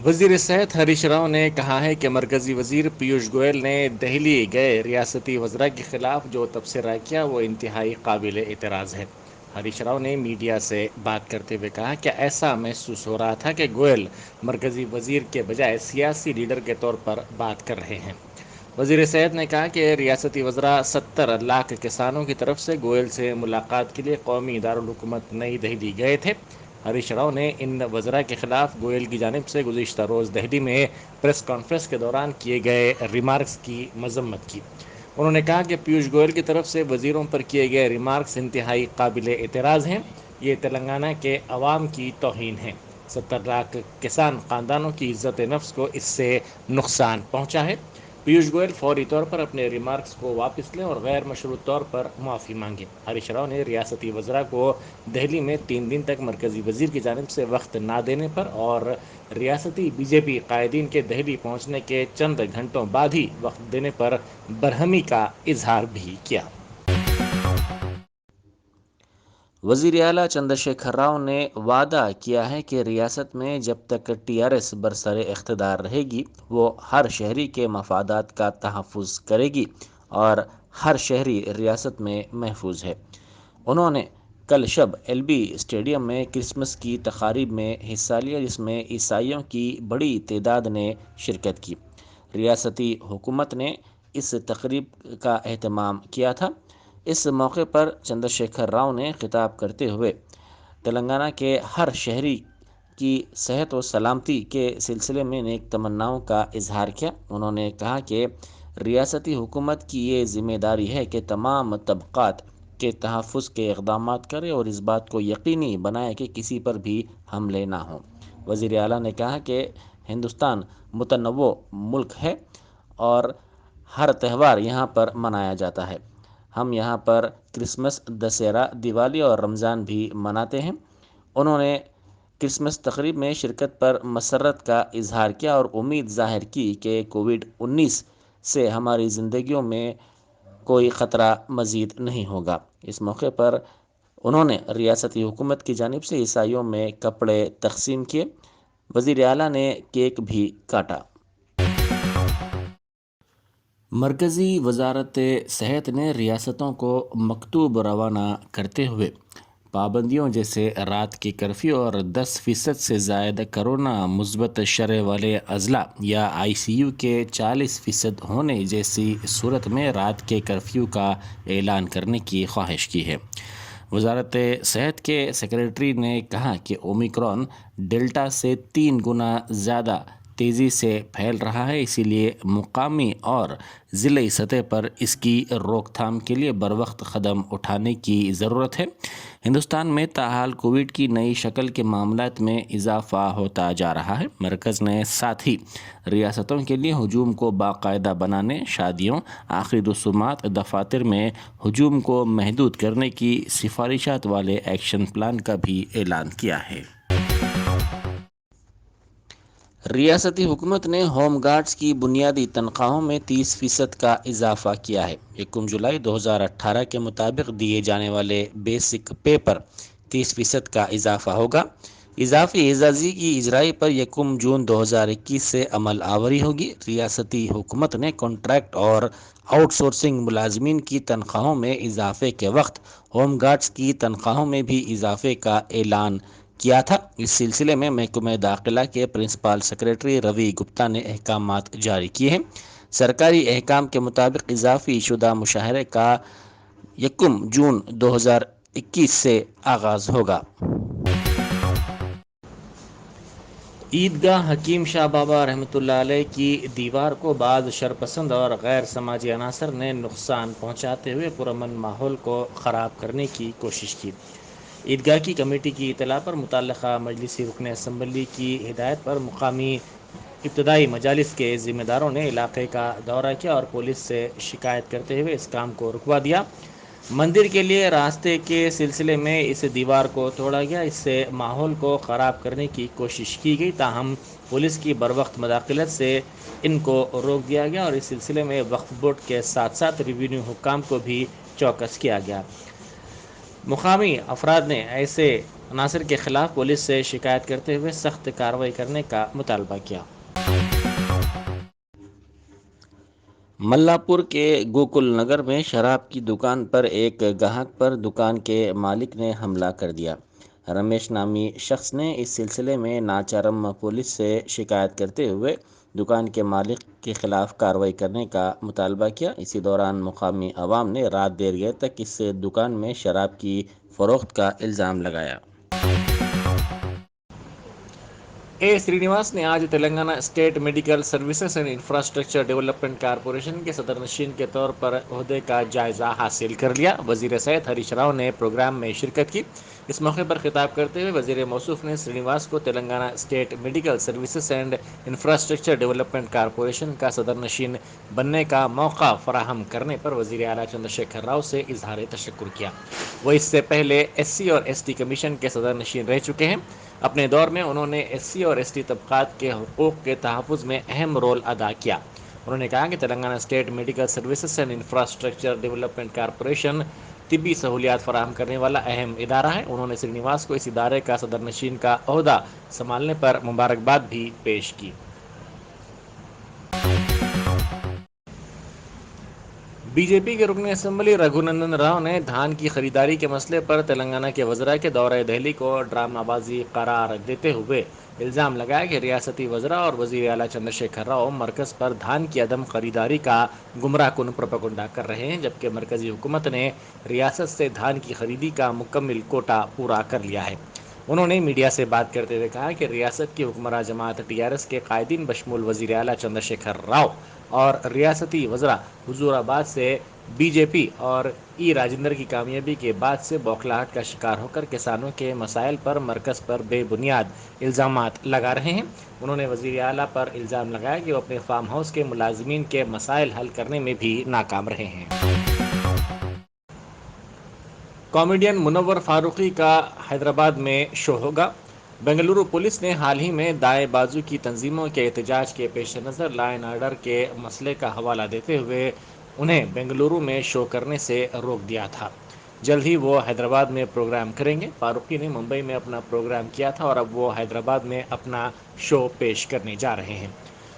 وزیر صحت ہریش راؤ نے کہا ہے کہ مرکزی وزیر پیوش گوئل نے دہلی گئے ریاستی وزراء کے خلاف جو تبصرہ کیا وہ انتہائی قابل اعتراض ہے۔ ہریش راؤ نے میڈیا سے بات کرتے ہوئے کہا کہ ایسا محسوس ہو رہا تھا کہ گوئل مرکزی وزیر کے بجائے سیاسی لیڈر کے طور پر بات کر رہے ہیں۔ وزیر صحت نے کہا کہ ریاستی وزراء 70 لاکھ کسانوں کی طرف سے گوئل سے ملاقات کے لیے قومی دارالحکومت نئی دہلی گئے تھے۔ ہریش راؤ نے ان وزراء کے خلاف گوئل کی جانب سے گزشتہ روز دہلی میں پریس کانفرنس کے دوران کیے گئے ریمارکس کی مذمت کی۔ انہوں نے کہا کہ پیوش گوئل کی طرف سے وزیروں پر کیے گئے ریمارکس انتہائی قابل اعتراض ہیں۔ یہ تلنگانہ کے عوام کی توہین ہے۔ 70 لاکھ کسان خاندانوں کی عزت نفس کو اس سے نقصان پہنچا ہے۔ پیوش گوئل فوری طور پر اپنے ریمارکس کو واپس لیں اور غیر مشروط طور پر معافی مانگیں۔ ہریش راؤ نے ریاستی وزراء کو دہلی میں 3 دن تک مرکزی وزیر کی جانب سے وقت نہ دینے پر اور ریاستی بی جے پی قائدین کے دہلی پہنچنے کے چند گھنٹوں بعد ہی وقت دینے پر برہمی کا اظہار بھی کیا۔ وزیر اعلیٰ چندر شیکھر راؤ نے وعدہ کیا ہے کہ ریاست میں جب تک ٹی آر ایس برسر اقتدار رہے گی وہ ہر شہری کے مفادات کا تحفظ کرے گی اور ہر شہری ریاست میں محفوظ ہے۔ انہوں نے کل شب ایل بی اسٹیڈیم میں کرسمس کی تقاریب میں حصہ لیا جس میں عیسائیوں کی بڑی تعداد نے شرکت کی۔ ریاستی حکومت نے اس تقریب کا اہتمام کیا تھا۔ اس موقع پر چندر شیکھر راؤ نے خطاب کرتے ہوئے تلنگانہ کے ہر شہری کی صحت و سلامتی کے سلسلے میں نیک تمناؤں کا اظہار کیا۔ انہوں نے کہا کہ ریاستی حکومت کی یہ ذمہ داری ہے کہ تمام طبقات کے تحفظ کے اقدامات کرے اور اس بات کو یقینی بنائے کہ کسی پر بھی حملے نہ ہوں۔ وزیر اعلیٰ نے کہا کہ ہندوستان متنوع ملک ہے اور ہر تہوار یہاں پر منایا جاتا ہے۔ ہم یہاں پر کرسمس، دسہرہ، دیوالی اور رمضان بھی مناتے ہیں۔ انہوں نے کرسمس تقریب میں شرکت پر مسرت کا اظہار کیا اور امید ظاہر کی کہ کووڈ-19 سے ہماری زندگیوں میں کوئی خطرہ مزید نہیں ہوگا۔ اس موقع پر انہوں نے ریاستی حکومت کی جانب سے عیسائیوں میں کپڑے تقسیم کیے۔ وزیر اعلیٰ نے کیک بھی کاٹا۔ مرکزی وزارت صحت نے ریاستوں کو مکتوب روانہ کرتے ہوئے پابندیوں جیسے رات کی کرفیو اور 10% سے زائد کرونا مثبت شرح والے اضلاع یا آئی سی یو کے 40% ہونے جیسی صورت میں رات کے کرفیو کا اعلان کرنے کی خواہش کی ہے۔ وزارت صحت کے سیکریٹری نے کہا کہ اومیکرون ڈیلٹا سے 3 گنا زیادہ تیزی سے پھیل رہا ہے، اسی لیے مقامی اور ضلعی سطح پر اس کی روک تھام کے لیے بروقت قدم اٹھانے کی ضرورت ہے۔ ہندوستان میں تاحال کووڈ کی نئی شکل کے معاملات میں اضافہ ہوتا جا رہا ہے۔ مرکز نے ساتھ ہی ریاستوں کے لیے ہجوم کو باقاعدہ بنانے، شادیوں، آخری رسومات، دفاتر میں ہجوم کو محدود کرنے کی سفارشات والے ایکشن پلان کا بھی اعلان کیا ہے۔ ریاستی حکومت نے ہوم گارڈز کی بنیادی تنخواہوں میں 30% کا اضافہ کیا ہے۔ 1 جولائی 2018 کے مطابق دیے جانے والے بیسک پے پر 30% کا اضافہ ہوگا۔ اضافی اعزازی کی اجرائی پر 1 جون 2021 سے عمل آوری ہوگی۔ ریاستی حکومت نے کانٹریکٹ اور آؤٹ سورسنگ ملازمین کی تنخواہوں میں اضافے کے وقت ہوم گارڈز کی تنخواہوں میں بھی اضافے کا اعلان کیا تھا۔ اس سلسلے میں محکمہ داخلہ کے پرنسپل سیکریٹری روی گپتا نے احکامات جاری کیے ہیں۔ سرکاری احکام کے مطابق اضافی شدہ مشاہرے کا 1 جون 2021 سے آغاز ہوگا۔ عیدگاہ حکیم شاہ بابا رحمۃ اللہ علیہ کی دیوار کو بعض شرپسند اور غیر سماجی عناصر نے نقصان پہنچاتے ہوئے پرامن ماحول کو خراب کرنے کی کوشش کی۔ عیدگاہ کی کمیٹی کی اطلاع پر متعلقہ مجلسی رکن اسمبلی کی ہدایت پر مقامی ابتدائی مجالس کے ذمہ داروں نے علاقے کا دورہ کیا اور پولیس سے شکایت کرتے ہوئے اس کام کو رکوا دیا۔ مندر کے لیے راستے کے سلسلے میں اس دیوار کو توڑا گیا، اس سے ماحول کو خراب کرنے کی کوشش کی گئی، تاہم پولیس کی بروقت مداخلت سے ان کو روک دیا گیا اور اس سلسلے میں وقف بورڈ کے ساتھ ساتھ ریونیو حکام کو بھی چوکس کیا گیا۔ مقامی افراد نے ایسے عناصر کے خلاف پولیس سے شکایت کرتے ہوئے سخت کارروائی کرنے کا مطالبہ کیا۔ ملا پور کے گوکل نگر میں شراب کی دکان پر ایک گاہک پر دکان کے مالک نے حملہ کر دیا۔ رمیش نامی شخص نے اس سلسلے میں ناچارم پولیس سے شکایت کرتے ہوئے دکان کے مالک کے خلاف کارروائی کرنے کا مطالبہ کیا۔ اسی دوران مقامی عوام نے رات دیر گئے تک اس دکان میں شراب کی فروخت کا الزام لگایا۔ اے سرینیواس نے آج Telangana state medical services and infrastructure development corporation کے صدر نشین کے طور پر عہدے کا جائزہ حاصل کر لیا۔ وزیر صحت ہریش راؤ نے پروگرام میں شرکت کی۔ اس موقع پر خطاب کرتے ہوئے وزیر موصوف نے سرینیواس کو Telangana state medical services and infrastructure development corporation کا صدر نشین بننے کا موقع فراہم کرنے پر وزیر اعلیٰ چندر شیکھر راؤ سے اظہار تشکر کیا۔ وہ اس سے پہلے ایس سی اور ایس ٹی کمیشن کے صدر نشین رہ چکے ہیں۔ اپنے دور میں انہوں نے ایس سی اور ایس ٹی طبقات کے حقوق کے تحفظ میں اہم رول ادا کیا۔ انہوں نے کہا کہ Telangana state medical services and infrastructure development corporation طبی سہولیات فراہم کرنے والا اہم ادارہ ہے۔ انہوں نے سرینیواس کو اس ادارے کا صدر نشین کا عہدہ سنبھالنے پر مبارکباد بھی پیش کی۔ بی جے پی کے رکن اسمبلی رگھو نندن راؤ نے دھان کی خریداری کے مسئلے پر تلنگانہ کے وزراء کے دورہ دہلی کو ڈرامہ بازی قرار دیتے ہوئے الزام لگایا کہ ریاستی وزراء اور وزیر اعلیٰ چندر شیکھر راؤ مرکز پر دھان کی عدم خریداری کا گمراہ کن پروپیگنڈا کر رہے ہیں، جبکہ مرکزی حکومت نے ریاست سے دھان کی خریدی کا مکمل کوٹا پورا کر لیا ہے۔ انہوں نے میڈیا سے بات کرتے ہوئے کہا کہ ریاست کی حکمراں جماعت ٹی آر ایس کے قائدین بشمول وزیر اعلیٰ چندر شیکھر راؤ اور ریاستی وزراء حضور آباد سے بی جے پی اور ای راجندر کی کامیابی کے بعد سے بوکھلاہٹ کا شکار ہو کر کسانوں کے مسائل پر مرکز پر بے بنیاد الزامات لگا رہے ہیں۔ انہوں نے وزیر اعلیٰ پر الزام لگایا کہ وہ اپنے فارم ہاؤس کے ملازمین کے مسائل حل کرنے میں بھی ناکام رہے ہیں۔ کامیڈین منور فاروقی کا حیدرآباد میں شو ہوگا۔ بنگلورو پولیس نے حال ہی میں دائیں بازو کی تنظیموں کے احتجاج کے پیش نظر لا اینڈ آرڈر کے مسئلے کا حوالہ دیتے ہوئے انہیں بنگلورو میں شو کرنے سے روک دیا تھا۔ جلد ہی وہ حیدرآباد میں پروگرام کریں گے۔ فاروقی نے ممبئی میں اپنا پروگرام کیا تھا اور اب وہ حیدرآباد میں اپنا شو پیش کرنے جا رہے ہیں۔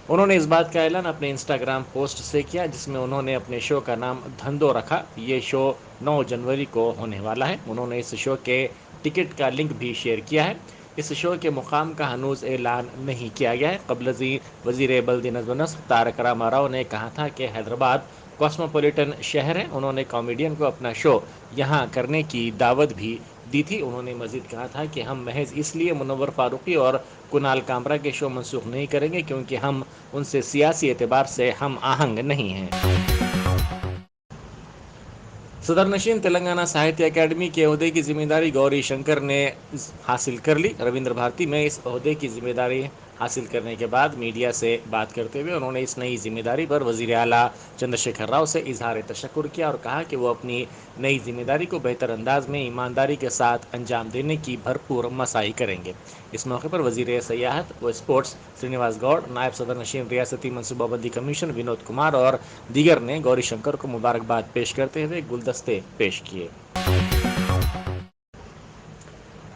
انہوں نے اس بات کا اعلان اپنے انسٹاگرام پوسٹ سے کیا، جس میں انہوں نے اپنے شو کا نام دھندو رکھا۔ یہ شو 9 جنوری کو ہونے والا ہے۔ انہوں نے اس شو کے ٹکٹ کا لنک بھی شیئر کیا ہے۔ اس شو کے مقام کا ہنوز اعلان نہیں کیا گیا ہے۔ قبل ازیں وزیر بلدی نظم و نسق تارک راما راؤ نے کہا تھا کہ حیدرآباد کاسموپولیٹن شہر ہے۔ انہوں نے کامیڈین کو اپنا شو یہاں کرنے کی دعوت بھی دی تھی۔ انہوں نے مزید کہا تھا کہ ہم محض اس لیے منور فاروقی اور کنال کامرا کے شو منسوخ نہیں کریں گے کیونکہ ہم ان سے سیاسی اعتبار سے ہم آہنگ نہیں ہیں۔ صدر نشین تلنگانہ ساہتیہ اکیڈمی کے عہدے کی ذمہ داری گوری شنکر نے حاصل کر لی۔ رویندر بھارتی میں اس عہدے کی ذمہ داری حاصل کرنے کے بعد میڈیا سے بات کرتے ہوئے انہوں نے اس نئی ذمہ داری پر وزیر اعلیٰ چندر شیکھر راؤ سے اظہار تشکر کیا اور کہا کہ وہ اپنی نئی ذمہ داری کو بہتر انداز میں ایمانداری کے ساتھ انجام دینے کی بھرپور مساعی کریں گے۔ اس موقع پر وزیر سیاحت و اسپورٹس سرینیواس گوڑ، نائب صدر نشین ریاستی منصوبہ بندی کمیشن ونود کمار اور دیگر نے گوری شنکر کو مبارکباد پیش کرتے ہوئے گلدستے پیش کیے۔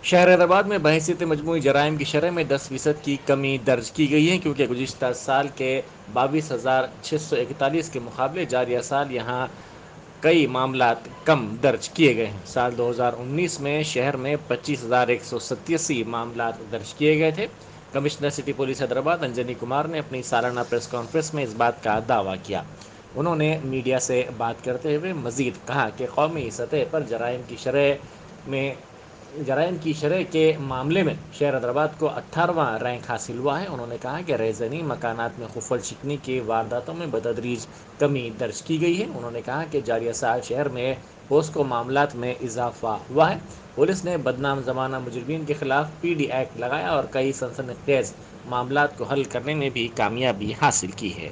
شہر حیدرآباد میں بحیثیت مجموعی جرائم کی شرح میں 10% کی کمی درج کی گئی ہے، کیونکہ گزشتہ سال کے 22,641 کے مقابلے جاریہ سال یہاں کئی معاملات کم درج کیے گئے ہیں۔ سال 2019 میں شہر میں 25,187 معاملات درج کیے گئے تھے۔ Commissioner city police Hyderabad Anjani Kumar نے اپنی سالانہ پریس کانفرنس میں اس بات کا دعویٰ کیا۔ انہوں نے میڈیا سے بات کرتے ہوئے مزید کہا کہ قومی سطح پر جرائم کی شرح کے معاملے میں شہر حیدرآباد کو 18واں رینک حاصل ہوا ہے۔ انہوں نے کہا کہ رہزنی مکانات میں خفل شکنی کی وارداتوں میں بتدریج کمی درج کی گئی ہے۔ انہوں نے کہا کہ جاریہ سال شہر میں پوسکو معاملات میں اضافہ ہوا ہے۔ پولیس نے بدنام زمانہ مجرمین کے خلاف پی ڈی ایکٹ لگایا اور کئی سنسنی خیز معاملات کو حل کرنے میں بھی کامیابی حاصل کی ہے۔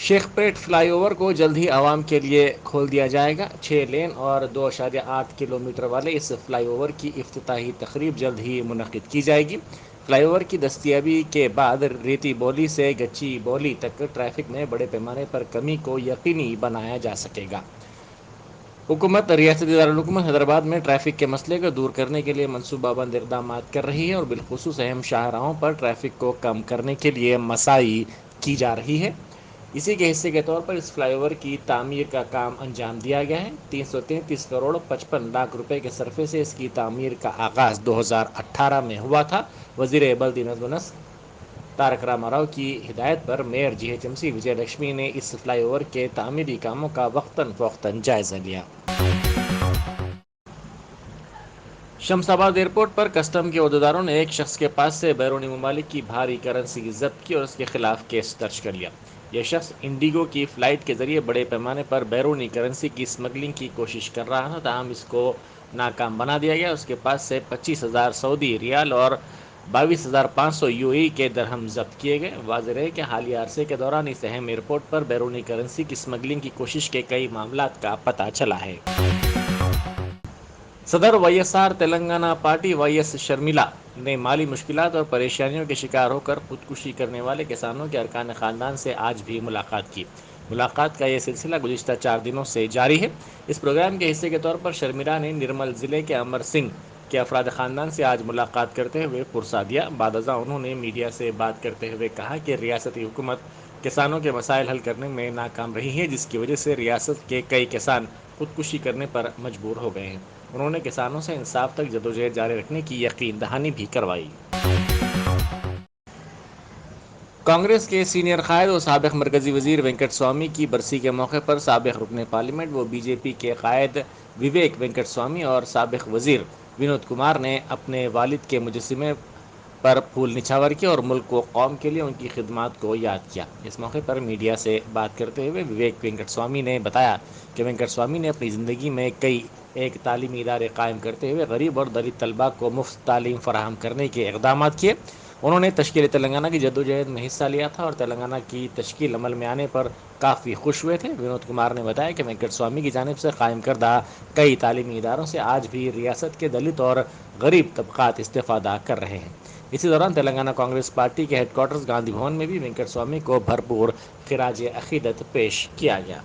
شیخ پیٹ فلائی اوور کو جلد ہی عوام کے لیے کھول دیا جائے گا۔ 6 لین اور 2.8 کلومیٹر والے اس فلائی اوور کی افتتاحی تقریب جلد ہی منعقد کی جائے گی۔ فلائی اوور کی دستیابی کے بعد ریتی بولی سے گچی بولی تک ٹریفک میں بڑے پیمانے پر کمی کو یقینی بنایا جا سکے گا۔ حکومت ریاستی دارالحکومت حیدرآباد میں ٹریفک کے مسئلے کو دور کرنے کے لیے منصوبہ بند اقدامات کر رہی ہے اور بالخصوص اہم شاہراہوں پر ٹریفک کو کم کرنے کے لیے مساعی کی جا رہی ہے۔ اسی کے حصے کے طور پر اس فلائی اوور کی تعمیر کا کام انجام دیا گیا ہے۔ 333 کروڑ 55 لاکھ روپے کے صرفے سے اس کی تعمیر کا آغاز 2018 میں ہوا تھا۔ وزیر بلدی نظم و نسق تارک راما راؤ کی ہدایت پر mayor G H M C Vijaya Lakshmi نے اس فلائی اوور کے تعمیری کاموں کا وقتاً فوقتاً جائزہ لیا۔ شمس آباد ایئرپورٹ پر کسٹم کے عہدیداروں نے ایک شخص کے پاس سے بیرونی ممالک کی بھاری کرنسی ضبط کی اور اس کے خلاف کیس درج کر لیا۔ یہ شخص انڈیگو کی فلائٹ کے ذریعے بڑے پیمانے پر بیرونی کرنسی کی اسمگلنگ کی کوشش کر رہا تھا، تاہم اس کو ناکام بنا دیا گیا۔ اس کے پاس سے 25,000 سعودی ریال اور 22,500 UAE کے درہم ضبط کیے گئے۔ واضح ہے کہ حالیہ عرصے کے دوران اس اہم ایئرپورٹ پر بیرونی کرنسی کی اسمگلنگ کی کوشش کے کئی معاملات کا پتہ چلا ہے۔ صدر Y S R Telangana party Y S Sharmila نے مالی مشکلات اور پریشانیوں کے شکار ہو کر خودکشی کرنے والے کسانوں کے ارکان خاندان سے آج بھی ملاقات کی۔ ملاقات کا یہ سلسلہ گزشتہ 4 دنوں سے جاری ہے۔ اس پروگرام کے حصے کے طور پر شرمیلا نے نرمل ضلع کے امر سنگھ کے افراد خاندان سے آج ملاقات کرتے ہوئے پرسہ دیا۔ بعد ازاں انہوں نے میڈیا سے بات کرتے ہوئے کہا کہ ریاستی حکومت کسانوں کے مسائل حل کرنے میں ناکام رہی ہے، جس کی وجہ سے ریاست کے کئی کسان خودکشی کرنے پر مجبور ہو گئے ہیں۔ انہوں نے کسانوں سے انصاف تک جدوجہد جاری رکھنے کی یقین دہانی بھی کروائی۔ کانگریس کے سینئر قائد اور سابق مرکزی وزیر وینکٹ سوامی کی برسی کے موقع پر سابق رکن پارلیمنٹ و بی جے پی کے قائد وویک وینکٹ سوامی اور سابق وزیر ونود کمار نے اپنے والد کے مجسمے پر پھول نچھاور کیا اور ملک و قوم کے لیے ان کی خدمات کو یاد کیا۔ اس موقع پر میڈیا سے بات کرتے ہوئے وویک وینکٹ سوامی نے بتایا کہ وینکٹ سوامی نے اپنی زندگی میں کئی ایک تعلیمی ادارے قائم کرتے ہوئے غریب اور دلت طلباء کو مفت تعلیم فراہم کرنے کے اقدامات کیے۔ انہوں نے تشکیل تلنگانہ کی جدوجہد میں حصہ لیا تھا اور تلنگانہ کی تشکیل عمل میں آنے پر کافی خوش ہوئے تھے۔ ونود کمار نے بتایا کہ وینکٹ سوامی کی جانب سے قائم کردہ کئی تعلیمی اداروں سے آج بھی ریاست کے دلت اور غریب طبقات استفادہ کر رہے ہیں۔ اسی دوران تلنگانہ کانگریس پارٹی کے ہیڈ کوارٹرز گاندھی بھون میں بھی وینکٹ سوامی کو بھرپور خراج عقیدت پیش کیا گیا۔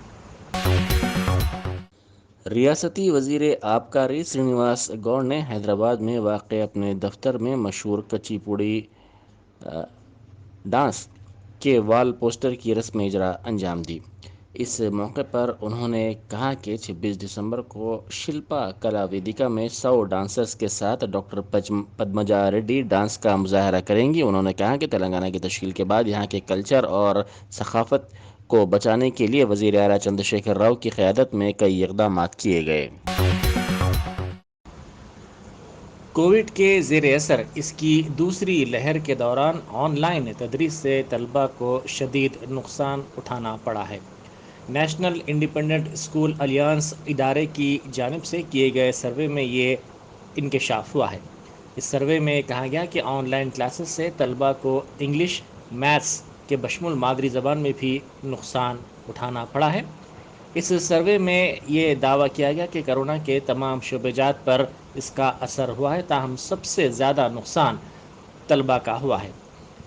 ریاستی وزیر آبکاری سرینیواس گوڑ نے حیدرآباد میں واقع اپنے دفتر میں مشہور کچی پوڑی ڈانس کے وال پوسٹر کی رسم اجرا انجام دی۔ اس موقع پر انہوں نے کہا کہ 26 دسمبر کو شلپا کلا ویدیکا میں 100 ڈانسرز کے ساتھ ڈاکٹر پدمجا ریڈی ڈانس کا مظاہرہ کریں گی۔ انہوں نے کہا کہ تلنگانہ کی تشکیل کے بعد یہاں کے کلچر اور ثقافت کو بچانے کے لیے وزیر اعلیٰ چندر شیکھر راؤ کی قیادت میں کئی اقدامات کیے گئے۔ کووڈ کے زیر اثر اس کی دوسری لہر کے دوران آن لائن تدریس سے طلباء کو شدید نقصان اٹھانا پڑا ہے۔ نیشنل انڈیپینڈنٹ اسکول الائنس ادارے کی جانب سے کیے گئے سروے میں یہ انکشاف ہوا ہے۔ اس سروے میں کہا گیا کہ آن لائن کلاسز سے طلباء کو انگلش، میتھس کے بشمول مادری زبان میں بھی نقصان اٹھانا پڑا ہے۔ اس سروے میں یہ دعویٰ کیا گیا کہ کرونا کے تمام شعبہ جات پر اس کا اثر ہوا ہے، تاہم سب سے زیادہ نقصان طلباء کا ہوا ہے۔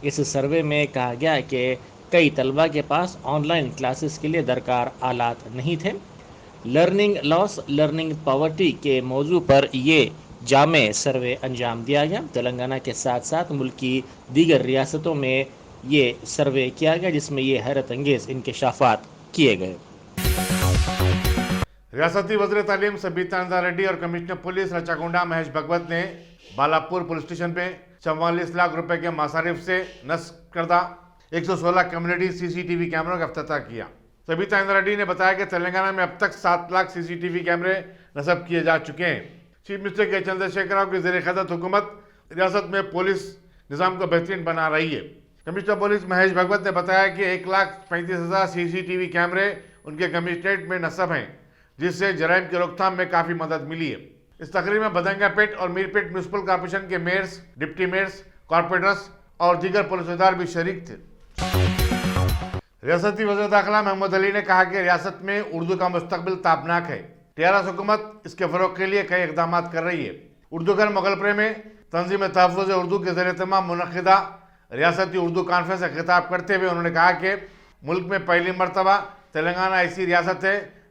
اس سروے میں کہا گیا کہ کئی طلباء کے پاس آن لائن کلاسز کے لیے درکار آلات نہیں تھے۔ لرننگ لاس، لرننگ پاورٹی کے موضوع پر یہ جامع سروے انجام دیا گیا۔ تلنگانہ کے ساتھ ساتھ ملک کی دیگر ریاستوں میں یہ سروے کیا گیا، جس میں یہ حیرت انگیز انکشافات کیے گئے۔ ریاستی وزیر تعلیم سبیتا ریڈی اور کمشنر پولیس رچاگونڈا مہیش بھگوت نے بالاپور پولیس اسٹیشن پہ 44 لاکھ روپے کے مصارف سے نصب کردہ 116 کمیونٹی CCTV کیمروں کا افتتاح کیا۔ سبیتا ریڈی نے بتایا کہ تلنگانہ میں اب تک 7 لاکھ CCTV کیمرے نصب کیے جا چکے ہیں۔ چیف منسٹر کے چندر شیکھر راؤ کی زیر قیادت حکومت ریاست میں پولیس نظام کو بہترین بنا رہی ہے۔ کمشنر پولیس مہیش بھگوت نے بتایا کہ 1,35,000 CCTV کیمرے ان کے کمشنریٹ میں نصب ہیں، جس سے جرائم کی روک تھام میں کافی مدد ملی ہے۔ اس تقریب میں بدنگا پیٹ اور میر پیٹ میونسپل کارپوریشن کے میئرز، ڈپٹی میئرز، کارپوریٹرز اور دیگر پولیس ادارے بھی شریک تھے۔ ریاستی وزیر داخلہ محمود علی نے کہا کہ ریاست میں اردو کا مستقبل تابناک ہے۔ TRS حکومت اس کے فروغ کے لیے کئی اقدامات کر رہی ہے۔ اردو گھر مغلپورے میں تنظیم تحفظ اردو کے زیر اہتمام منعقدہ ریاستی اردو کانفرنس سے خطاب کرتے ہوئے انہوں نے کہا کہ ملک میں پہلی مرتبہ تلنگانہ ایسی ریاست ہے